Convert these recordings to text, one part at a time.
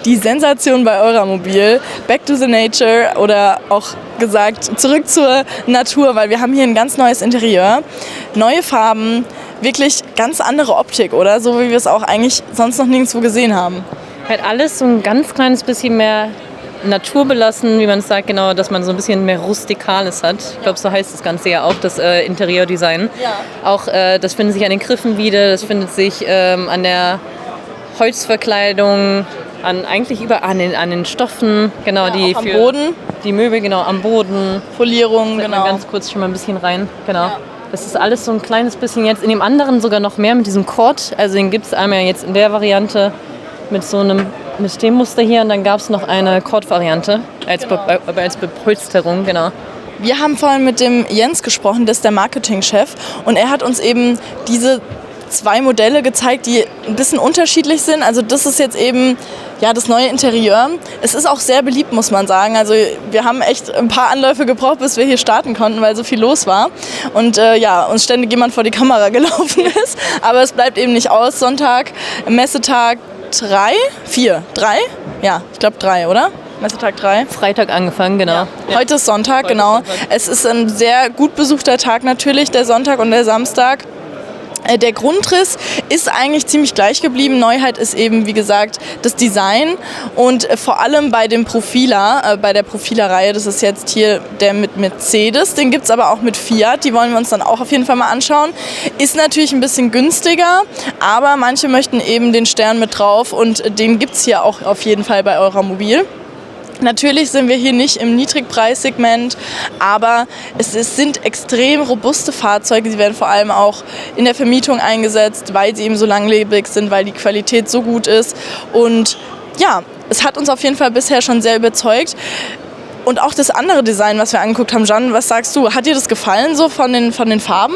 die Sensation bei Euramobil, Back to the Nature oder auch gesagt, zurück zur Natur, weil wir haben hier ein ganz neues Interieur, neue Farben, wirklich ganz andere Optik, oder? So wie wir es auch eigentlich sonst noch nirgendwo gesehen haben. Halt alles so ein ganz kleines bisschen mehr naturbelassen, wie man es sagt, genau, dass man so ein bisschen mehr Rustikales hat. Ich glaube, so heißt das Ganze ja auch, das Interieurdesign. Ja. Auch das findet sich an den Griffen wieder, das findet sich an der Holzverkleidung, eigentlich überall an den Stoffen, genau, ja, die am Boden. Die Möbel, genau, am Boden. Folierung, genau. Ganz kurz schon mal ein bisschen rein, genau. Ja. Das ist alles so ein kleines bisschen jetzt, in dem anderen sogar noch mehr mit diesem Cord, also den gibt es einmal jetzt in der Variante mit dem Muster hier und dann gab es noch eine Cord-Variante als Bepolsterung, genau. Wir haben vorhin mit dem Jens gesprochen, das ist der Marketingchef und er hat uns eben diese 2 Modelle gezeigt, die ein bisschen unterschiedlich sind. Also das ist jetzt eben das neue Interieur. Es ist auch sehr beliebt, muss man sagen. Also wir haben echt ein paar Anläufe gebraucht, bis wir hier starten konnten, weil so viel los war. Und uns ständig jemand vor die Kamera gelaufen ist. Aber es bleibt eben nicht aus. Sonntag, Messetag 3? Ja, ich glaube 3, oder? Messetag 3. Freitag angefangen, genau. Ja. Heute ist Sonntag, genau. Es ist ein sehr gut besuchter Tag natürlich, der Sonntag und der Samstag. Der Grundriss ist eigentlich ziemlich gleich geblieben. Neuheit ist eben, wie gesagt, das Design und vor allem bei dem Profiler, bei der Profiler-Reihe, das ist jetzt hier der mit Mercedes, den gibt es aber auch mit Fiat, die wollen wir uns dann auch auf jeden Fall mal anschauen. Ist natürlich ein bisschen günstiger, aber manche möchten eben den Stern mit drauf und den gibt es hier auch auf jeden Fall bei Euramobil. Natürlich sind wir hier nicht im Niedrigpreissegment, aber es sind extrem robuste Fahrzeuge. Sie werden vor allem auch in der Vermietung eingesetzt, weil sie eben so langlebig sind, weil die Qualität so gut ist. Und ja, es hat uns auf jeden Fall bisher schon sehr überzeugt. Und auch das andere Design, was wir angeguckt haben, Jan, was sagst du? Hat dir das gefallen so von den Farben?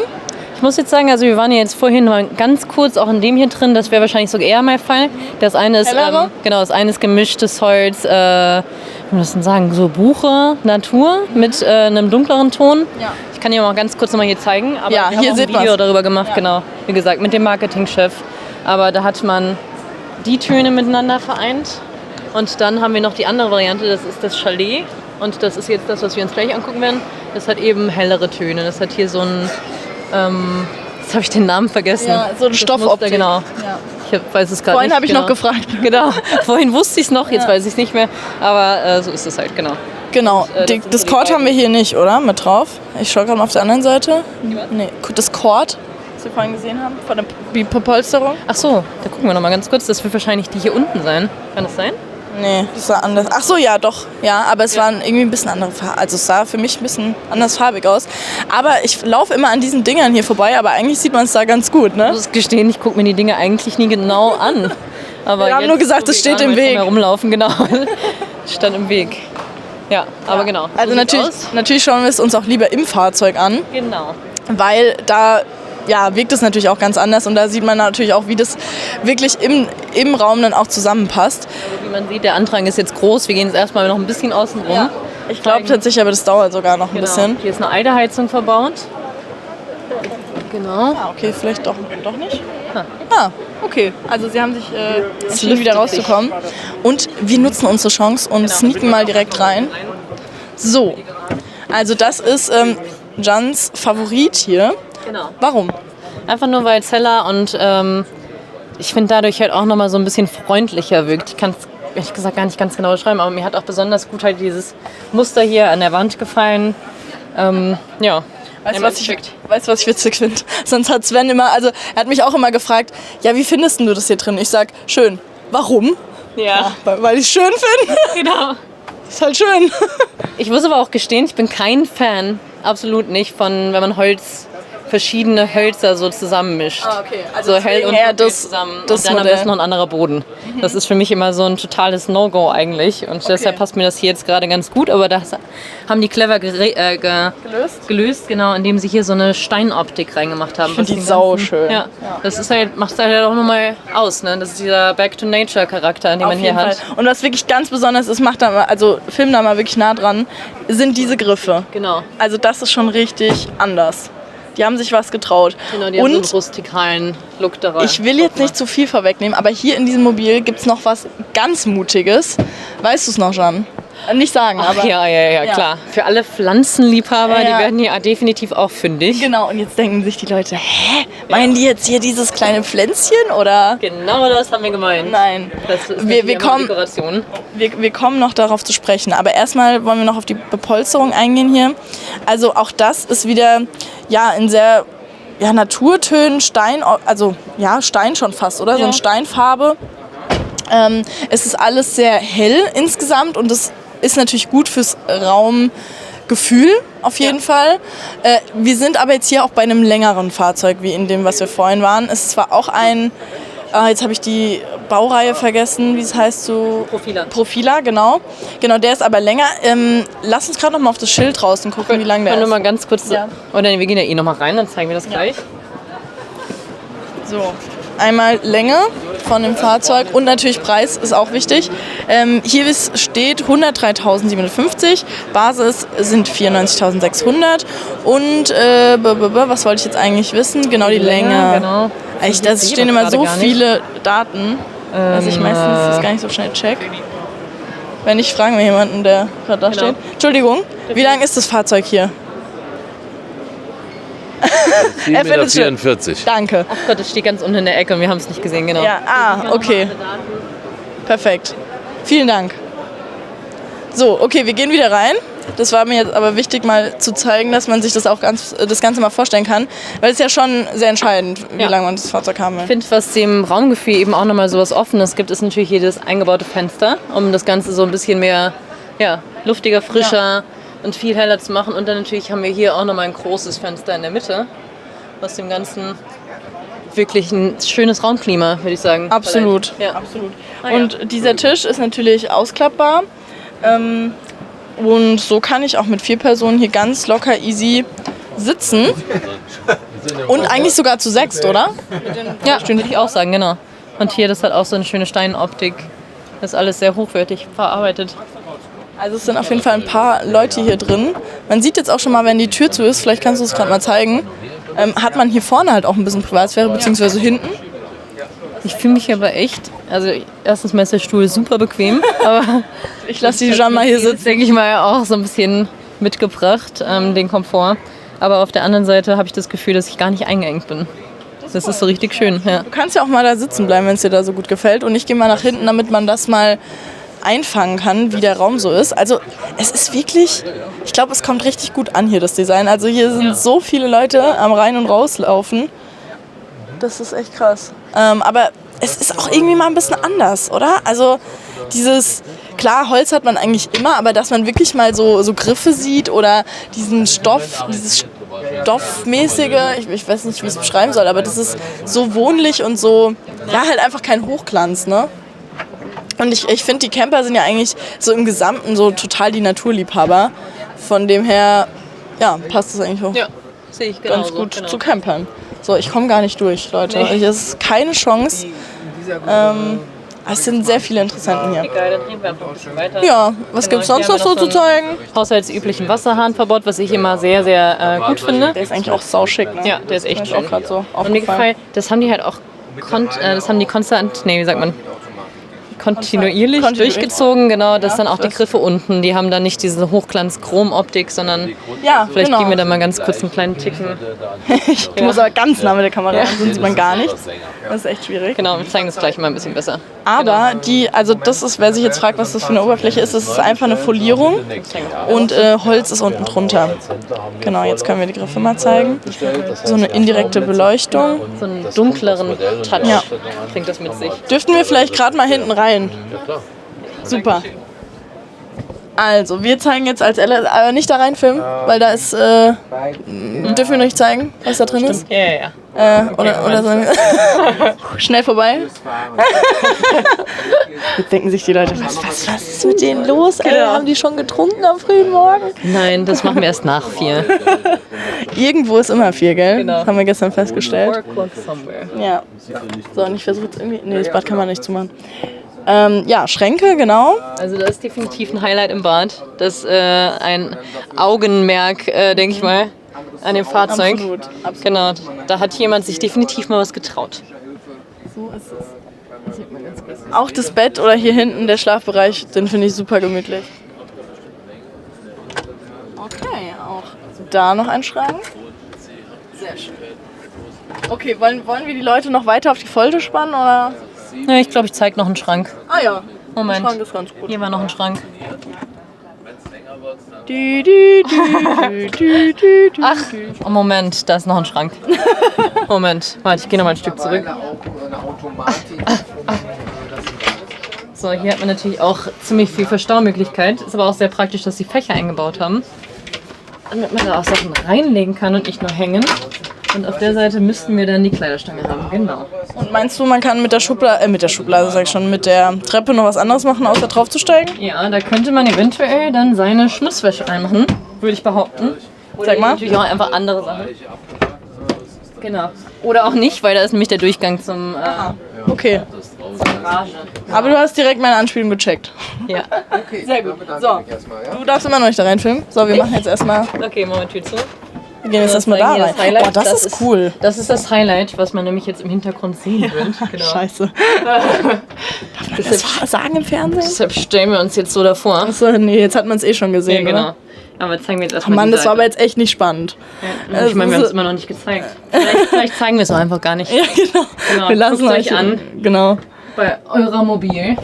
Ich muss jetzt sagen, also wir waren ja jetzt vorhin mal ganz kurz auch in dem hier drin, das wäre wahrscheinlich sogar eher mein Fall. Das eine ist, das eine ist gemischtes Holz, wie muss man sagen, so Buche, Natur mit einem dunkleren Ton. Ja. Ich kann dir mal ganz kurz noch mal hier zeigen, aber ja, wir haben auch ein Video darüber gemacht, genau, wie gesagt, mit dem Marketingchef. Aber da hat man die Töne miteinander vereint und dann haben wir noch die andere Variante, das ist das Chalet und das ist jetzt das, was wir uns gleich angucken werden. Das hat eben hellere Töne, das hat hier so ein jetzt habe ich den Namen vergessen. Ja, so ein Stoffoptik. Genau. Ja. Ich weiß es gerade nicht. Vorhin habe ich noch gefragt. Genau. Vorhin wusste ich es noch, jetzt weiß ich es nicht mehr. Aber so ist es halt, genau. Genau. Das Cord haben wir hier nicht, oder? Mit drauf. Ich schaue gerade mal auf der anderen Seite. Nee, das Cord, was wir vorhin gesehen haben, von der Bepolsterung. Ach so, da gucken wir noch mal ganz kurz. Das wird wahrscheinlich die hier unten sein. Kann das sein? Nee, das sah anders. Ach so, ja, doch. Ja, aber es waren irgendwie ein bisschen andere Farben. Also es sah für mich ein bisschen anders farbig aus. Aber ich laufe immer an diesen Dingern hier vorbei, aber eigentlich sieht man es da ganz gut, ne? Ich muss gestehen, ich gucke mir die Dinge eigentlich nie genau an. Aber wir haben nur gesagt, es steht im Weg. Herumlaufen, genau. Stand im Weg. Ja, aber genau. Also natürlich schauen wir es uns auch lieber im Fahrzeug an. Genau. Weil da wirkt es natürlich auch ganz anders und da sieht man natürlich auch, wie das wirklich im Raum dann auch zusammenpasst. Also wie man sieht, der Andrang ist jetzt groß. Wir gehen jetzt erstmal noch ein bisschen außen rum. Ja. Ich glaube tatsächlich, aber das dauert sogar noch ein bisschen. Hier ist eine Eideheizung verbaut. Genau. Ah, okay, vielleicht doch nicht. Okay. Also sie haben sich entschieden, wieder rauszukommen. Und wir nutzen unsere Chance und sneaken mal direkt rein. So, also das ist Jans Favorit hier. Genau. Warum? Einfach nur, weil Zeller und ich finde dadurch halt auch nochmal so ein bisschen freundlicher wirkt. Ich kann es ehrlich gesagt gar nicht ganz genau beschreiben, aber mir hat auch besonders gut halt dieses Muster hier an der Wand gefallen. Ja. Weißt du, was ich witzig finde? Sonst hat Sven immer, also er hat mich auch immer gefragt, ja, wie findest du das hier drin? Ich sag, schön. Warum? Ja. Weil ich es schön finde. Genau. Ist halt schön. Ich muss aber auch gestehen, ich bin kein Fan, absolut nicht, von, wenn man verschiedene Hölzer so zusammenmischt. Ah, okay. Also so hell und dunkel zusammen und dann am besten noch ein anderer Boden. Das ist für mich immer so ein totales No-Go eigentlich und deshalb passt mir das hier jetzt gerade ganz gut, aber das haben die clever gelöst, genau, indem sie hier so eine Steinoptik reingemacht haben. Ich finde die sauschön. Ja, das ist halt, macht es halt auch nochmal aus, ne? Das ist dieser Back-to-Nature-Charakter, den man hier hat. Und was wirklich ganz besonders ist, film da mal wirklich nah dran, sind diese Griffe. Genau. Also das ist schon richtig anders. Die haben sich was getraut. Genau, die haben so einen rustikalen Look dabei. Ich will jetzt nicht zu viel vorwegnehmen, aber hier in diesem Mobil gibt es noch was ganz Mutiges. Weißt du es noch, Jeanne? Nicht sagen, Ach, aber... ja, klar. Für alle Pflanzenliebhaber, Ja. die werden hier definitiv auch fündig. Genau, und jetzt denken sich die Leute, hä? Meinen die jetzt hier dieses kleine Pflänzchen oder... Genau das haben wir gemeint. Nein. Das ist Wir kommen- Dekoration. Wir kommen noch darauf zu sprechen, aber erstmal wollen wir noch auf die Bepolsterung eingehen hier. Also auch das ist wieder ja in sehr Naturtönen, Stein, also ja Stein schon fast, oder? So eine Steinfarbe. Es ist alles sehr hell insgesamt und das ist natürlich gut fürs Raumgefühl auf jeden Fall. Wir sind aber jetzt hier auch bei einem längeren Fahrzeug, wie in dem, was wir vorhin waren. Es ist zwar auch ein, jetzt habe ich die Baureihe vergessen, wie es heißt so. Profila, genau. Genau, der ist aber länger. Lass uns gerade noch mal auf das Schild draußen gucken, wie lang der Können wir ist. mal ganz kurz... Ja. Oder wir gehen ja eh noch mal rein, dann zeigen wir das gleich. So, einmal Länge von dem Fahrzeug und natürlich Preis ist auch wichtig. Hier steht 103.750, Basis sind 94.600 und was wollte ich jetzt eigentlich wissen? Genau die Länge. Genau. Da stehen immer so viele Daten, dass ich meistens das gar nicht so schnell check. Wenn nicht, fragen wir jemanden, der gerade da steht. Entschuldigung, wie lang ist das Fahrzeug hier? 7,44 Meter. Danke. Ach Gott, das steht ganz unten in der Ecke und wir haben es nicht gesehen, genau. Ja, okay. Perfekt. Vielen Dank. So, okay, wir gehen wieder rein. Das war mir jetzt aber wichtig, mal zu zeigen, dass man sich das Ganze mal vorstellen kann. Weil es ja schon sehr entscheidend, wie lange man das Fahrzeug haben will. Ich finde, was dem Raumgefühl eben auch nochmal so was Offenes gibt, ist natürlich hier das eingebaute Fenster, um das Ganze so ein bisschen mehr luftiger, frischer und viel heller zu machen. Und dann natürlich haben wir hier auch nochmal ein großes Fenster in der Mitte, was dem Ganzen wirklich ein schönes Raumklima, würde ich sagen. Absolut. Ja. Absolut. Und dieser Tisch ist natürlich ausklappbar. Und so kann ich auch mit 4 Personen hier ganz locker easy sitzen. Und eigentlich sogar zu 6, oder? Ja, würde ich auch sagen, genau. Und hier, das hat auch so eine schöne Steinoptik. Das ist alles sehr hochwertig verarbeitet. Also es sind auf jeden Fall ein paar Leute hier drin. Man sieht jetzt auch schon mal, wenn die Tür zu ist, vielleicht kannst du es gerade mal zeigen, hat man hier vorne halt auch ein bisschen Privatsphäre, beziehungsweise hinten. Ich fühle mich aber echt, also erstens mal ist der Stuhl super bequem, aber Ich lasse die Jeanne mal hier sitzen. denke ich mal, auch so ein bisschen mitgebracht, den Komfort. Aber auf der anderen Seite habe ich das Gefühl, dass ich gar nicht eingeengt bin. Das ist so richtig schön, ja. Du kannst ja auch mal da sitzen bleiben, wenn es dir da so gut gefällt. Und ich gehe mal nach hinten, damit man das mal einfangen kann, wie der Raum so ist. Also es ist wirklich, ich glaube, es kommt richtig gut an hier, das Design. Also hier sind so viele Leute am Rein- und Rauslaufen. Das ist echt krass. Aber es ist auch irgendwie mal ein bisschen anders, oder? Also klar, Holz hat man eigentlich immer, aber dass man wirklich mal so Griffe sieht oder diesen Stoff, dieses Stoffmäßige, ich weiß nicht, wie ich es beschreiben soll, aber das ist so wohnlich und so, halt einfach kein Hochglanz, ne? Und ich finde, die Camper sind ja eigentlich so im Gesamten so total die Naturliebhaber. Von dem her, passt das eigentlich auch Sehe ich genau ganz gut zu campern. So, ich komme gar nicht durch, Leute. Es ist keine Chance. Es sind sehr viele Interessenten hier. Egal, dann drehen wir einfach ein bisschen weiter. Ja, was gibt's sonst noch so zu zeigen? Haushaltsüblichen Wasserhahn verbaut, was ich immer sehr, sehr gut finde. Der ist eigentlich auch sauschick, ne? Ja, der ist echt Ist schön. auch gerade so Und mir aufgefallen. gefällt, das haben die halt auch kontinuierlich durchgezogen, genau, das dann auch die Griffe unten, die haben dann nicht diese Hochglanz-Chrom-Optik, sondern vielleicht geben wir da mal ganz kurz einen kleinen Ticken. Ich muss aber ganz nah mit der Kamera ran, sonst sieht man gar nichts. Das ist echt schwierig. Genau, wir zeigen das gleich mal ein bisschen besser. Aber das ist, wer sich jetzt fragt, was das für eine Oberfläche ist, das ist einfach eine Folierung und Holz ist unten drunter. Genau, jetzt können wir die Griffe mal zeigen. So eine indirekte Beleuchtung. So einen dunkleren Touch bringt das mit sich. Dürften wir vielleicht gerade mal hinten rein? Super. Also, wir zeigen jetzt als aber nicht da rein filmen, weil da ist, dürfen wir noch nicht zeigen, was da drin ist? Ja. Oder so. Schnell vorbei. Jetzt denken sich die Leute, was ist mit denen los? Haben die schon getrunken am frühen Morgen? Nein, das machen wir erst nach 4. Irgendwo ist immer 4, gell? Genau. Das haben wir gestern festgestellt. Work somewhere. Ja. So, und ich versuche jetzt irgendwie. Nee, das Bad kann man nicht zumachen. Schränke, genau. Also das ist definitiv ein Highlight im Bad. Das ist ein Augenmerk, denke ich mal. an dem Fahrzeug. Absolut. Genau, da hat jemand sich definitiv mal was getraut. So ist es. Auch das Bett oder hier hinten der Schlafbereich, den finde ich super gemütlich. Okay, auch da noch ein Schrank. Sehr schön. Okay, wollen wir die Leute noch weiter auf die Folter spannen oder? Ja, ich glaube, ich zeige noch einen Schrank. Ah ja, Moment. der Schrank ist ganz gut. Hier war noch ein Schrank. Ach, oh Moment, da ist noch ein Schrank. Moment, warte, ich gehe noch mal ein Stück zurück. So, hier hat man natürlich auch ziemlich viel Verstaumöglichkeit. Ist aber auch sehr praktisch, dass sie Fächer eingebaut haben. Damit man da auch Sachen reinlegen kann und nicht nur hängen. Und auf der Seite müssten wir dann die Kleiderstange haben, genau. Und meinst du, man kann mit der Schublade, sag ich schon, mit der Treppe noch was anderes machen, außer draufzusteigen? Ja, da könnte man eventuell dann seine Schmutzwäsche reinmachen, würde ich behaupten. Oder Sag mal. natürlich auch einfach andere Sachen. Genau. Oder auch nicht, weil da ist nämlich der Durchgang zum Okay. Garage. Aber du hast direkt meine Anspielung gecheckt. Ja. Sehr gut. So, du darfst immer noch nicht da reinfilmen. So, wir machen jetzt erstmal, Okay, machen wir Tür zu. wir gehen jetzt erstmal da rein. Oh, das ist cool. Das ist das Highlight, was man nämlich jetzt im Hintergrund sehen wird. Genau. Scheiße. Darf man das sagen im Fernsehen? Deshalb stellen wir uns jetzt so davor. Achso, nee, jetzt hat man es eh schon Ja, gesehen, genau. oder? Aber zeigen wir jetzt Oh erstmal Mann, die das war Seite. aber jetzt echt nicht spannend. Ja, ich meine, wir haben es immer noch nicht gezeigt. Vielleicht zeigen wir es auch einfach gar nicht. Ja, genau. Genau, Wir lassen guckt euch euch an. Genau. Bei eurer Mobil.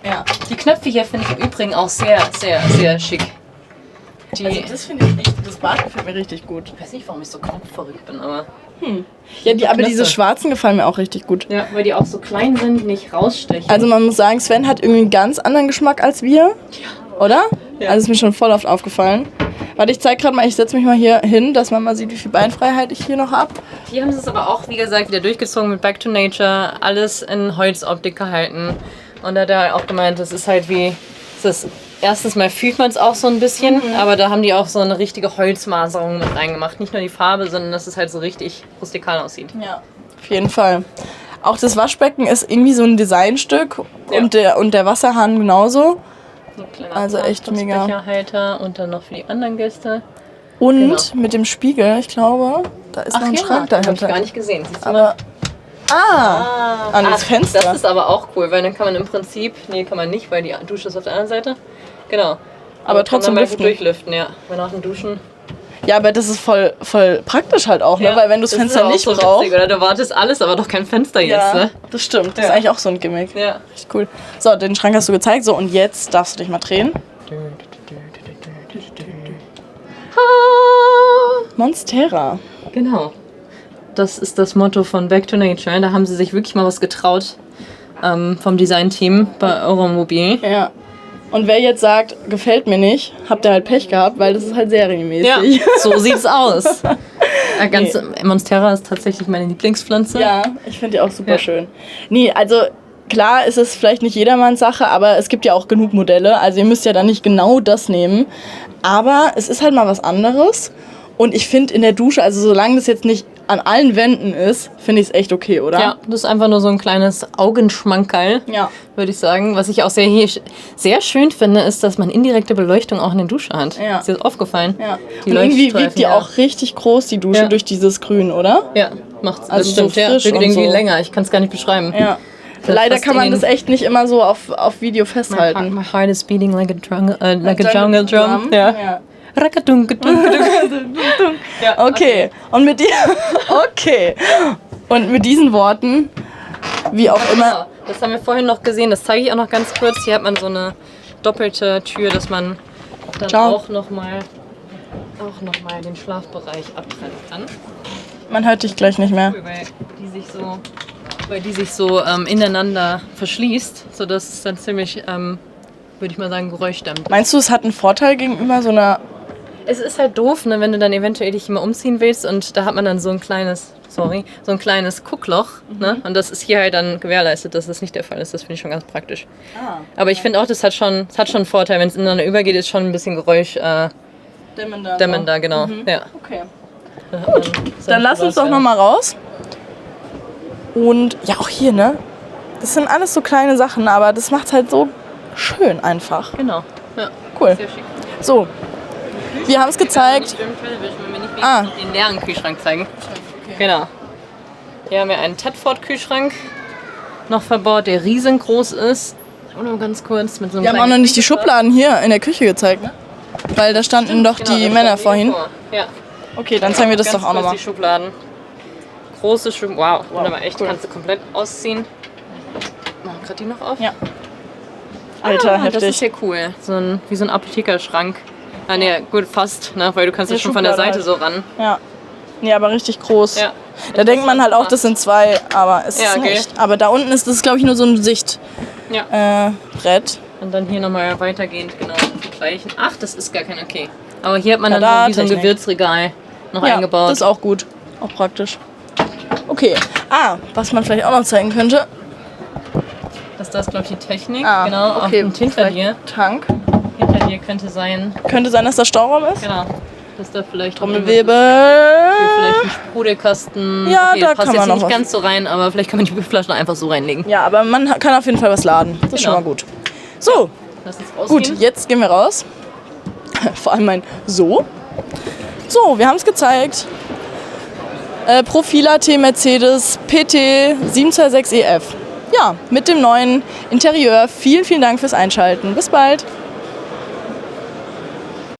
Ja. Die Knöpfe hier finde ich im Übrigen auch sehr, sehr, sehr schick. Also das finde ich richtig, das Bad gefällt mir richtig gut. Ich weiß nicht, warum ich so knopfverrückt bin, aber... Ja, aber klasse. diese schwarzen gefallen mir auch richtig gut. Ja, weil die auch so klein sind, nicht rausstechen. Also man muss sagen, Sven hat irgendwie einen ganz anderen Geschmack als wir. Ja. Oder? Ja. Also ist mir schon voll oft aufgefallen. Warte, ich zeig gerade mal, ich setze mich mal hier hin, dass man mal sieht, wie viel Beinfreiheit ich hier noch habe. Hier haben sie es aber auch, wie gesagt, wieder durchgezogen mit Back to Nature. Alles in Holzoptik gehalten. Und da hat er auch gemeint, das ist halt wie... Das ist, erstens mal fühlt man es auch so ein bisschen, aber da haben die auch so eine richtige Holzmaserung mit reingemacht. Nicht nur die Farbe, sondern dass es halt so richtig rustikal aussieht. Ja, auf jeden Fall. Auch das Waschbecken ist irgendwie so ein Designstück Ja. und der Wasserhahn genauso. So ein kleiner Also echt mega. Becherhalter und dann noch für die anderen Gäste. Und Genau. mit dem Spiegel, ich glaube, da ist noch ein Schrank habe ich dahinter. gar nicht gesehen. Siehst du mal? Aber. Ah, das Fenster. Das ist aber auch cool, weil dann kann man im Prinzip, nee, kann man nicht, weil die Dusche ist auf der anderen Seite. Genau. Aber trotzdem kann man lüften. durchlüften, ja. Wenn nach dem Duschen. Ja, aber das ist voll praktisch halt auch, ne? Weil wenn du das ist Fenster auch nicht so brauchst. witzig, oder du wartest alles, aber doch kein Fenster jetzt, ne? Das stimmt. Das Ja. ist eigentlich auch so ein Gimmick. Ja. Richtig cool. So, den Schrank hast du gezeigt. So, und jetzt darfst du dich mal drehen. Monstera. Genau. Das ist das Motto von Back to Nature. Da haben sie sich wirklich mal was getraut vom Design-Team bei Euromobil. Ja. Und wer jetzt sagt, gefällt mir nicht, habt ihr halt Pech gehabt, weil das ist halt serienmäßig. Ja, so sieht's aus. Monstera ist tatsächlich meine Lieblingspflanze. Ja, ich finde die auch super Ja. schön. Nee, also klar ist es vielleicht nicht jedermanns Sache, aber es gibt ja auch genug Modelle. Also ihr müsst ja dann nicht genau das nehmen. Aber es ist halt mal was anderes. Und ich finde in der Dusche, also solange das jetzt nicht an allen Wänden ist, finde ich es echt okay, oder? Ja, das ist einfach nur so ein kleines Augenschmankerl, Ja. würde ich sagen. Was ich auch sehr schön finde, ist, dass man indirekte Beleuchtung auch in der Dusche hat. Ja. Ist dir das aufgefallen? Ja. Die Und irgendwie Leuchtstreifen, wirkt die ja. auch richtig groß, die Dusche, Ja. durch dieses Grün, oder? Ja, macht's. Also das stimmt, so ja. frisch Wirkt und irgendwie so. länger. Ich kann es gar nicht beschreiben. Ja. Das Leider fast kann man in das den- echt nicht immer so auf Video festhalten. My heart is beating like a jungle drum. Ja. Ja. Ja. Okay. Und mit okay. Und mit diesen Worten, wie auch immer. Genau. Das haben wir vorhin noch gesehen. Das zeige ich auch noch ganz kurz. Hier hat man so eine doppelte Tür, dass man dann Ciao. auch noch mal den Schlafbereich abtrennen kann. Man hört dich gleich nicht mehr. Weil die sich so ineinander verschließt, sodass es dann ziemlich, würde ich mal sagen, geräuschdämmend. Meinst du, es hat einen Vorteil gegenüber so einer. Es ist halt doof, ne, wenn du dann eventuell dich immer umziehen willst und da hat man dann so ein kleines Guckloch, ne? Und das ist hier halt dann gewährleistet, dass das nicht der Fall ist. Das finde ich schon ganz praktisch. Aber ich finde auch, das hat schon einen Vorteil, wenn es ineinander übergeht, ist schon ein bisschen Geräusch dämmender, genau. Ja. Okay. Dann hat man Dann lass uns doch nochmal raus. Und ja, auch hier, ne? Das sind alles so kleine Sachen, aber das macht halt so schön einfach. Genau. Ja. Cool. Sehr schick. So, wir haben es gezeigt. Television, wenn wir nicht den leeren Kühlschrank zeigen. Okay. Genau. Hier haben wir einen Tedford-Kühlschrank noch verbaut, der riesengroß ist. Nur ganz kurz mit so einem Wir haben auch noch nicht die Schubladen hier in der Küche gezeigt, ne? Weil da standen doch die Männer vorhin. Ja. Okay, dann zeigen wir das doch auch nochmal. Die Schubladen. Große Schubladen. Wow, wunderbar, echt. Cool. Kannst du komplett ausziehen. Machen wir gerade die noch auf? Ja. Alter, heftig. Das ist ja cool. Wie so ein Apothekerschrank. Ah, ne, gut, fast, ne? Weil du kannst ja schon von der Seite so ran. Ja. Nee, aber richtig groß. Ja. Da denkt man halt auch, das sind 2, aber es ist nicht. Aber da unten ist das, glaube ich, nur so ein Sichtbrett. Und dann hier nochmal weitergehend, genau, die gleichen. Ach, das ist gar kein, okay. Aber hier hat man dann wie so ein Gewürzregal noch eingebaut. Das ist auch gut. Auch praktisch. Okay. Was man vielleicht auch noch zeigen könnte. Das ist, glaube ich, die Technik. Genau. Okay. Und hinter dir. Tank. Hinter dir könnte sein, dass das Stauraum ist. Genau. Dass da vielleicht Trommelwirbel. Vielleicht ein Sprudelkasten. Ja, okay, da passt kann man jetzt noch nicht was. ganz so rein, aber vielleicht kann man die Flaschen einfach so reinlegen. Ja, aber man kann auf jeden Fall was laden. Das ist schon mal gut. So. Lass uns rausgehen. Gut, jetzt gehen wir raus. Vor allem mein So, wir haben es gezeigt. Profil-AT Mercedes PT 726EF. Ja, mit dem neuen Interieur. Vielen, vielen Dank fürs Einschalten. Bis bald.